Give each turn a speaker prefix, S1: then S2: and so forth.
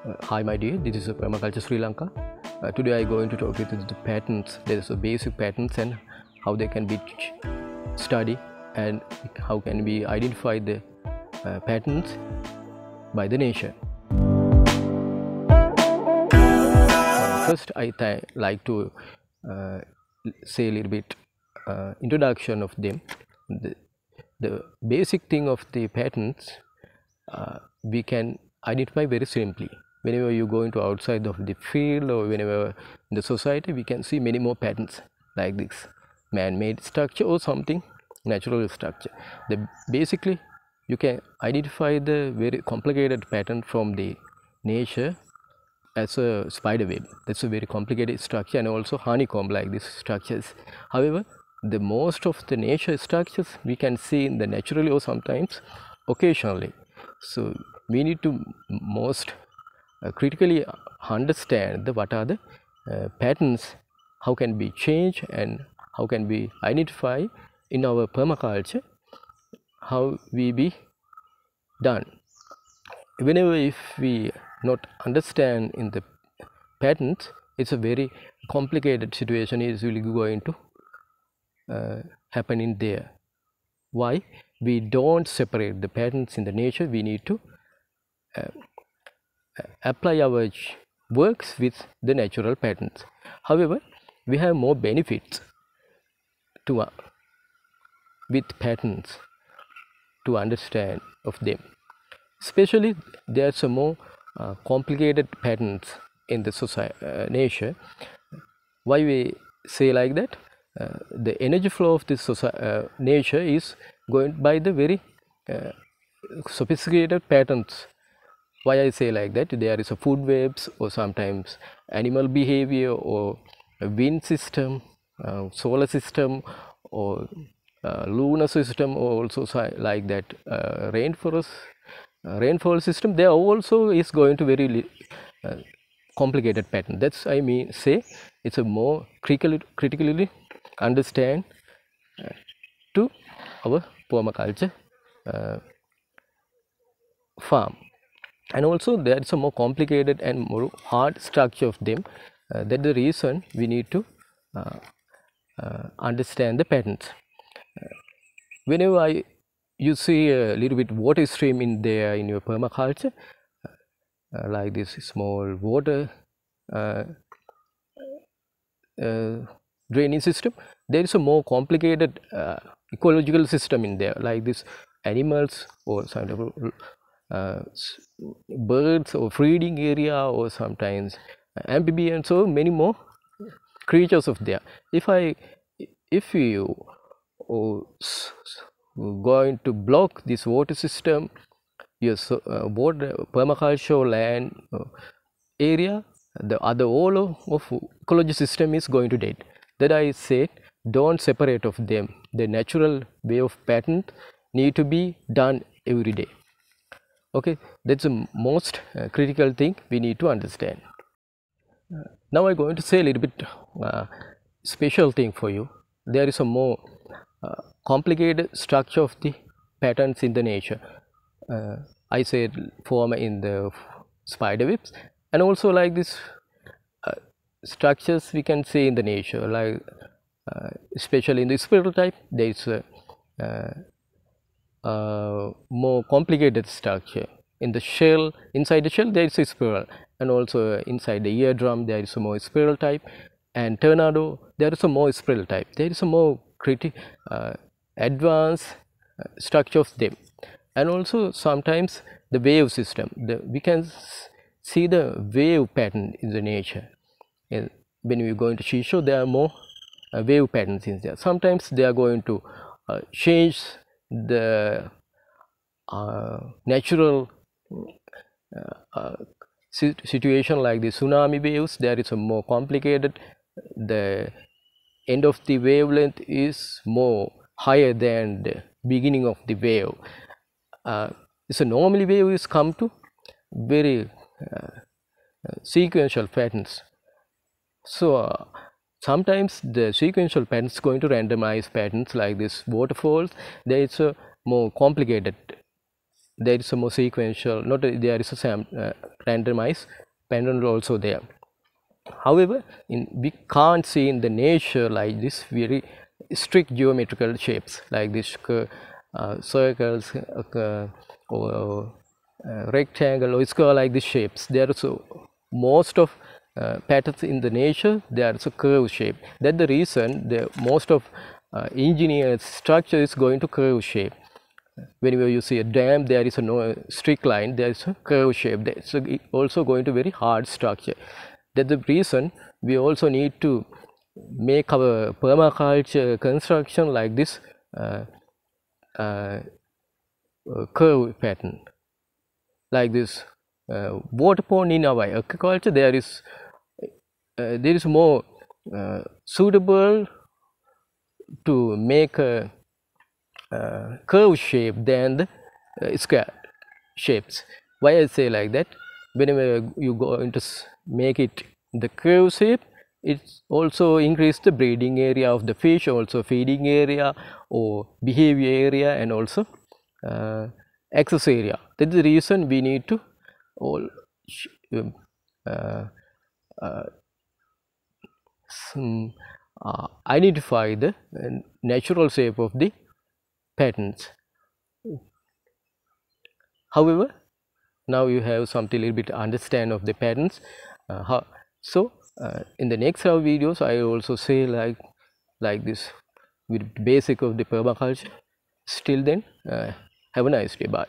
S1: Hi my dear, this is Permaculture Srilanka. Today I am going to talk with you the patterns. There is a basic patterns and how they can be studied and how can we identify the patterns by the nature. First I like to say a little bit introduction of them. The basic thing of the patterns we can identify very simply. Whenever you go into outside of the field or whenever in the society, we can see many more patterns like this man-made structure or something natural structure. Basically you can identify the very complicated pattern from the nature as a spider web. That's a very complicated structure, and also honeycomb like these structures. However, the most of the nature structures we can see in the naturally or sometimes occasionally. So we need to most critically understand what are the patterns, how can be changed and how can we identify in our permaculture, how we be done. Whenever if we not understand in the patterns, it's a very complicated situation is really going to happen in there. Why? We don't separate the patterns in the nature. We need to apply our works with the natural patterns. However, we have more benefits to with patterns to understand of them. Especially there are some more complicated patterns in the society, nature. Why we say like that? The energy flow of this nature is going by the very sophisticated patterns. Why I say like that? There is a food webs or sometimes animal behavior or a wind system, solar system or lunar system, or also like that rainfall system. There also is going to very complicated pattern. That's I mean say it's a more critically understand to our permaculture farm. And also there is a more complicated and more hard structure of them. That's the reason we need to understand the patterns. Whenever you see a little bit water stream in there in your permaculture, like this small water draining system, there is a more complicated ecological system in there, like this animals or some birds or feeding area or sometimes amphibians, so many more creatures of there. If you going to block this water system, your water permaculture land area, the other all of ecology system is going to dead. That I said, don't separate of them. The natural way of pattern need to be done every day. Okay, that's the most critical thing we need to understand. Now I'm going to say a little bit special thing for you. There is a more complicated structure of the patterns in the nature. I said form in the spider webs, and also like this structures we can see in the nature, like especially in the spiral type, there is a more complicated structure. In the shell, inside the shell there is a spiral, and also inside the eardrum there is a more spiral type, and tornado there is a more spiral type. There is a more advanced structure of them. And also sometimes the wave system, we can see the wave pattern in the nature. And when we go into seashore, there are more wave patterns in there. Sometimes they are going to change the natural situation, like the tsunami waves. There is a more complicated, the end of the wavelength is more higher than the beginning of the wave. So normally wave is come to very sequential patterns. So sometimes the sequential patterns going to randomize patterns, like this waterfalls. There is a more complicated there is a more sequential, not there is a randomized pattern also there. However, we can't see in the nature like this very strict geometrical shapes like this circles or rectangle or square like these shapes. There are so most of patterns in the nature, there is a curve shape. That's the reason the most of engineered structure is going to curve shape. Whenever you see a dam, there is a no strict line, there is a curve shape. That's also going to very hard structure. That's the reason we also need to make our permaculture construction like this curve pattern, like this. Water pond in our agriculture, there is more suitable to make a curve shape than the square shapes. Why I say like that? Whenever you go into make it the curve shape, it also increase the breeding area of the fish, also feeding area or behavior area, and also access area. That's the reason we need to all identify the natural shape of the patterns. However, now you have something little bit understand of the patterns. In the next videos, I also say like this with basic of the permaculture. Still then, have a nice day. Bye.